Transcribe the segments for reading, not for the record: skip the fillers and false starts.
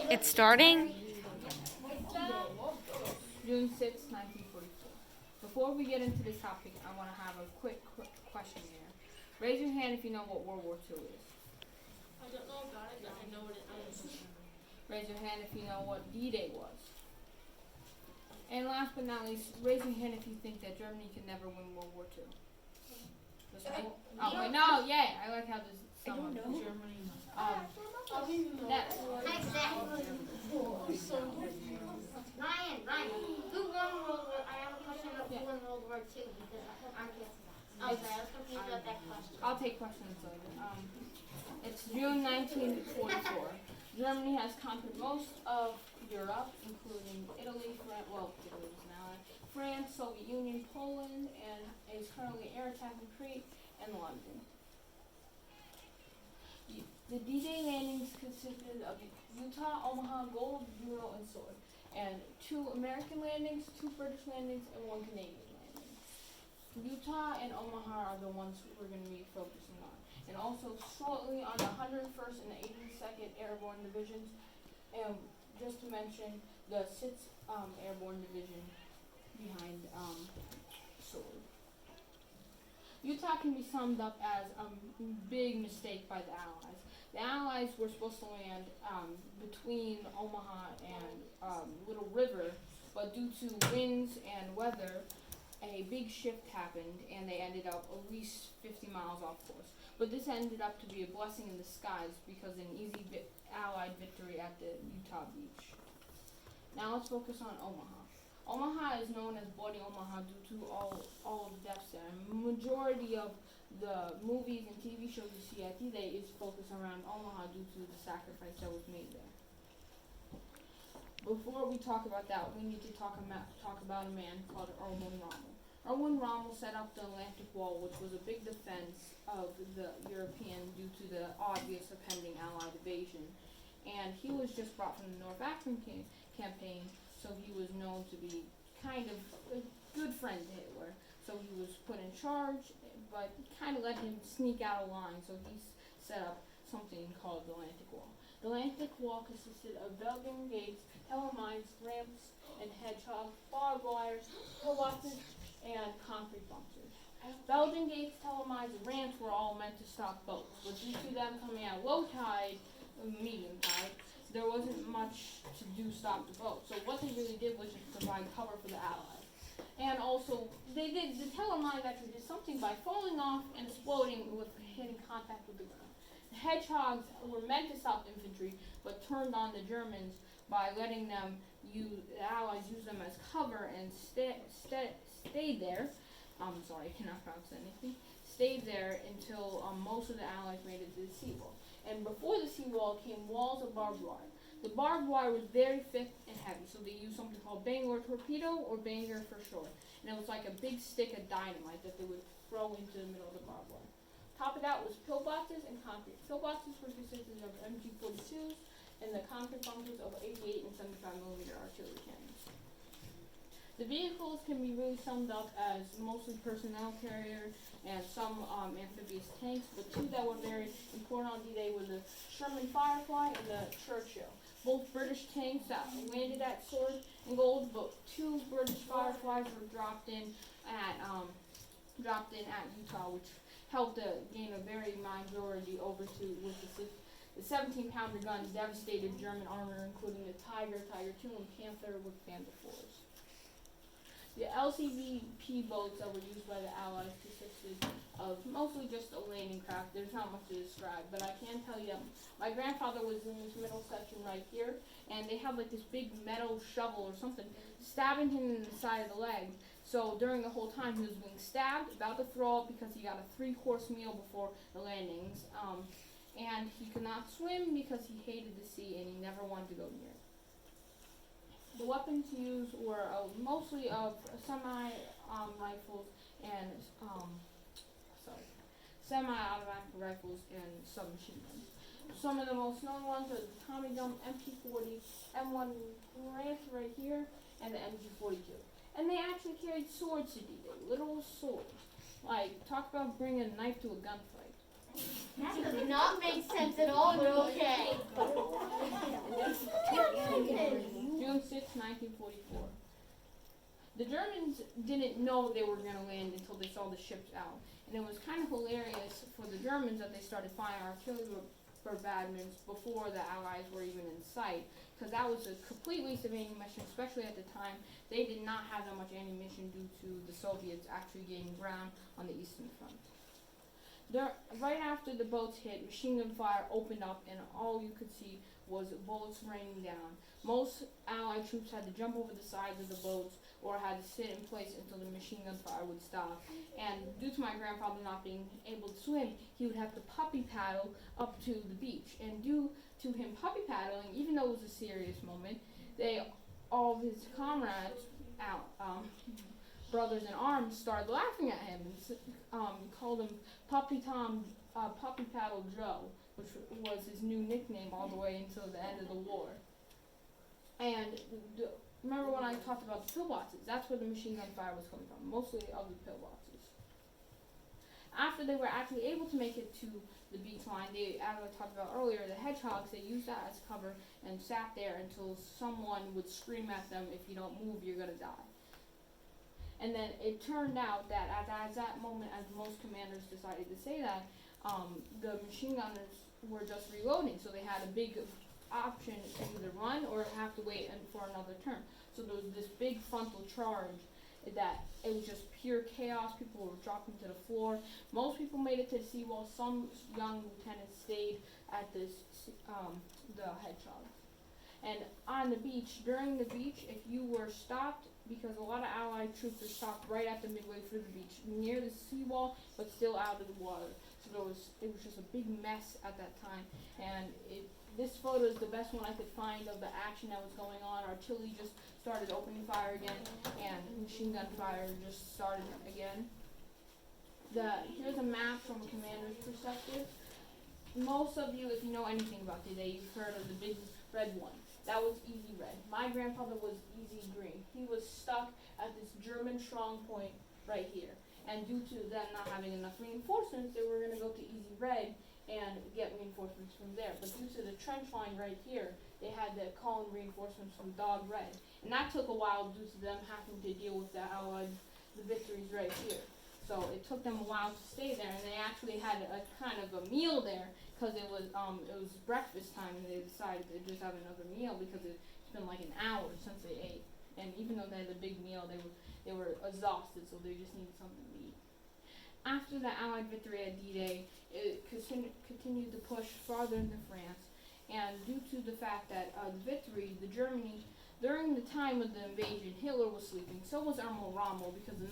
It's starting. June 6, 1944. Before we get into this topic, I want to have a quick question here. Raise your hand if you know what World War II is. I don't know about it, but I know what it is. Raise your hand if you know what D-Day was. And last but not least, raise your hand if you think that Germany can never win World War II. Oh, wait, no, yeah, I like how this someone Germany. Next. Ryan, who won World War? I have a question about who won World War II because I'm guessing. Okay, I was confused about that question. I'll take questions later. It's June 1944. Germany has conquered most of Europe, including Italy, Italy was an ally, France, Soviet Union, Poland, and is currently air attacking Crete and London. The D-Day landings consisted of Utah, Omaha, Gold, Juno, and Sword, and 2 American landings, 2 British landings, and 1 Canadian landing. Utah and Omaha are the ones we're going to be focusing on. And also shortly on the 101st and the 82nd Airborne Divisions, and just to mention the 6th Airborne Division behind Sword. Utah can be summed up as a big mistake by the Allies. The Allies were supposed to land between Omaha and Little River, but due to winds and weather, a big shift happened and they ended up at least 50 miles off course. But this ended up to be a blessing in disguise because an easy Allied victory at the Utah beach. Now let's focus on Omaha. Omaha is known as Bloody Omaha due to all of the deaths there. Majority of the movies and TV shows you see at D-Day is focused around Omaha due to the sacrifice that was made there. Before we talk about that, we need to talk about a man called Erwin Rommel. Erwin Rommel set up the Atlantic Wall, which was a big defense of the European due to the obvious impending Allied invasion. And he was just brought from the North African campaign, so he was known to be kind of a good friend to Hitler. So he was put in charge, but kind of let him sneak out of line, so he set up something called the Atlantic Wall. The Atlantic Wall consisted of Belgian gates, mines, ramps, and hedgehogs, barbed wires, pillboxes, and concrete bunkers. Belgian gates, mines, and ramps were all meant to stop boats, but due to them coming out low tide, medium tide, there wasn't much to do stop the boat. So what they really did was just provide cover for the Allies. And also, the mines actually did something by falling off and exploding with hitting contact with the ground. The hedgehogs were meant to stop infantry, but turned on the Germans by letting the Allies use them as cover and stayed there. I cannot pronounce anything. Stayed there until most of the Allies made it to the seawall. And before the seawall came walls of barbed wire. The barbed wire was very thick and heavy, so they used something called Bangor torpedo, or Banger for short. And it was like a big stick of dynamite that they would throw into the middle of the barbed wire. Top of that was pillboxes and concrete. Pillboxes were consisted of MG42s, and the concrete bunkers of 88 and 75mm artillery cannons. The vehicles can be really summed up as mostly personnel carrier and some amphibious tanks, but 2 that were very important on D-Day were the Sherman Firefly and the Churchill. Both British tanks that landed at Sword and Gold, but 2 British Fireflies were dropped in at Utah, which helped to gain a very majority over to with the 17-pounder guns devastated German armor, including the Tiger, Tiger II, and Panther with Panther IVs. The LCVP boats that were used by the Allies consisted of mostly just a landing craft. There's not much to describe, but I can tell you my grandfather was in this middle section right here, and they had like this big metal shovel or something stabbing him in the side of the leg. So during the whole time he was being stabbed, about to throw up because he got a 3-course meal before the landings, and he could not swim because he hated the sea and he never wanted to go near it. The weapons used were mostly semi-rifles and semi-automatic rifles and submachine guns. Some of the most known ones are the Tommy Gun MP40, M1 Grant right here, and the MG42. And they actually carried swords to D-Day, literal swords. Like, talk about bringing a knife to a gunfight. That does not make sense at all, but okay. The Germans didn't know they were gonna land until they saw the ships out. And it was kind of hilarious for the Germans that they started firing artillery bombardments before the Allies were even in sight, because that was a complete waste of ammunition, especially at the time. They did not have that much ammunition due to the Soviets actually gaining ground on the Eastern Front. Right after the boats hit, machine gun fire opened up, and all you could see was bullets raining down. Most Allied troops had to jump over the sides of the boats or had to sit in place until the machine gun fire would stop. And due to my grandfather not being able to swim, he would have to puppy paddle up to the beach. And due to him puppy paddling, even though it was a serious moment, all of his comrades, brothers in arms, started laughing at him and called him Puppy Paddle Joe, which was his new nickname all the way until the end of the war. And remember when I talked about the pillboxes? That's where the machine gun fire was coming from, mostly of the pillboxes. After they were actually able to make it to the beach line, as I talked about earlier, the hedgehogs, they used that as cover and sat there until someone would scream at them, if you don't move, you're gonna die. And then it turned out that at that moment, as most commanders decided to say that, the machine gunners were just reloading, so they had a big option to either run or have to wait for another turn. So there was this big frontal charge that it was just pure chaos. People were dropping to the floor. Most people made it to the seawall. Some young lieutenants stayed at the hedgehogs. And on the beach, during the beach, if you were stopped, because a lot of Allied troops were stopped right at the midway through the beach, near the seawall, but still out of the water. So it was just a big mess at that time. And this photo is the best one I could find of the action that was going on. Artillery just started opening fire again, and machine gun fire just started again. Here's a map from a commander's perspective. Most of you, if you know anything about D-Day, you've heard of the big red one. That was Easy Red. My grandfather was Easy Green. He was stuck at this German strong point right here. And due to them not having enough reinforcements, they were going to go to Easy Red and get reinforcements from there. But due to the trench line right here, they had to call in reinforcements from Dog Red. And that took a while due to them having to deal with the victories right here. So it took them a while to stay there, and they actually had a kind of a meal there, because it was breakfast time, and they decided to just have another meal because it's been like an hour since they ate. And even though they had a big meal, they were exhausted, so they just needed something to eat. After the Allied victory at D-Day, it continued to push farther into France, and due to the fact that Germany, during the time of the invasion, Hitler was sleeping. So was Ermal Rommel, because the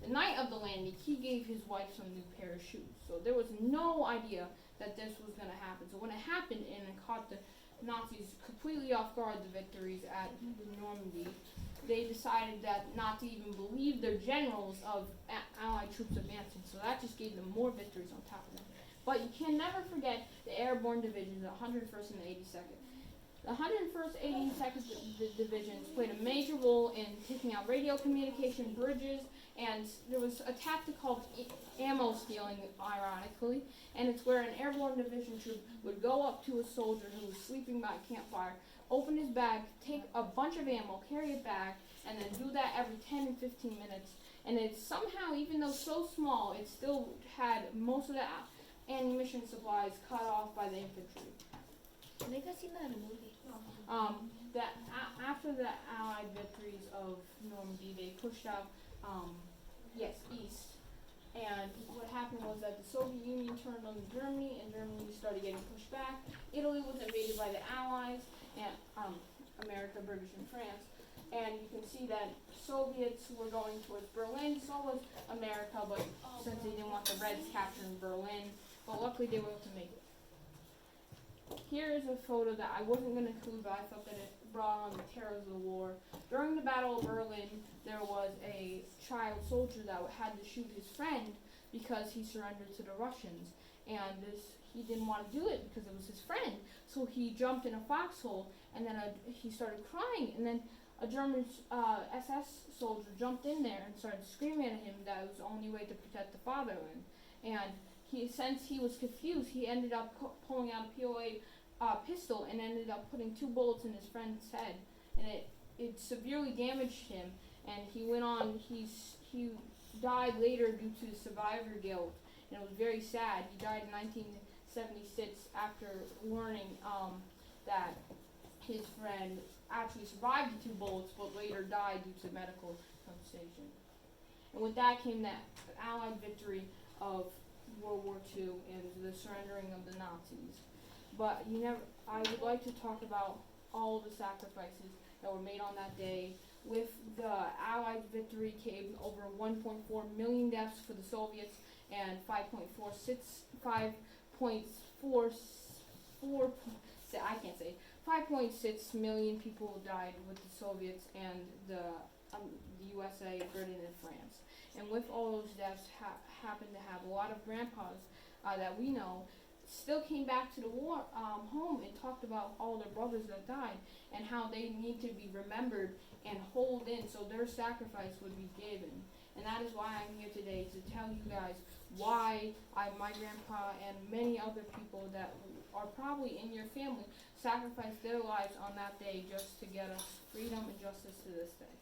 night of the landing, he gave his wife some new pair of shoes. So there was no idea that this was going to happen. So when it happened and it caught the Nazis completely off guard, the victories at the Normandy, they decided that not to even believe their generals of Allied troops advancing. So that just gave them more victories on top of them. But you can never forget the airborne divisions, the 101st and the 82nd. The 101st 82nd divisions played a major role in taking out radio communication bridges, and there was a tactic called ammo stealing, ironically, and it's where an airborne division troop would go up to a soldier who was sleeping by a campfire, open his bag, take a bunch of ammo, carry it back, and then do that every 10 and 15 minutes. And it somehow, even though so small, it still had most of the ammunition supplies cut off by the infantry. I think I've seen that in a movie. After the Allied victories of Normandy, they pushed out, east. And what happened was that the Soviet Union turned on Germany, and Germany started getting pushed back. Italy was invaded by the Allies, and America, British, and France. And you can see that Soviets were going towards Berlin, so was America, but since they didn't want the Reds capturing Berlin, but luckily they were able to make it. Here is a photo that I wasn't going to include, but I thought that it brought on the terrors of the war. During the Battle of Berlin, there was a child soldier that had to shoot his friend because he surrendered to the Russians. And he didn't want to do it because it was his friend. So he jumped in a foxhole, and then he started crying. And then a German SS soldier jumped in there and started screaming at him that it was the only way to protect the fatherland. And since he was confused, he ended up pulling out a POA pistol and ended up putting 2 bullets in his friend's head, and it severely damaged him. and he went on. He died later due to survivor guilt, and it was very sad. He died in 1976 after learning that his friend actually survived the 2 bullets, but later died due to medical compensation. And with that came that Allied victory of World War II and the surrendering of the Nazis. But I would like to talk about all the sacrifices that were made on that day. With the Allied victory came over 1.4 million deaths for the Soviets and 5.6 million people died with the Soviets and the USA, Britain, and France. And with all those deaths, happened to have a lot of grandpas that we know still came back to the war home and talked about all their brothers that died and how they need to be remembered and hold in so their sacrifice would be given. And that is why I'm here today, to tell you guys why my grandpa and many other people that are probably in your family sacrificed their lives on that day just to get us freedom and justice to this day.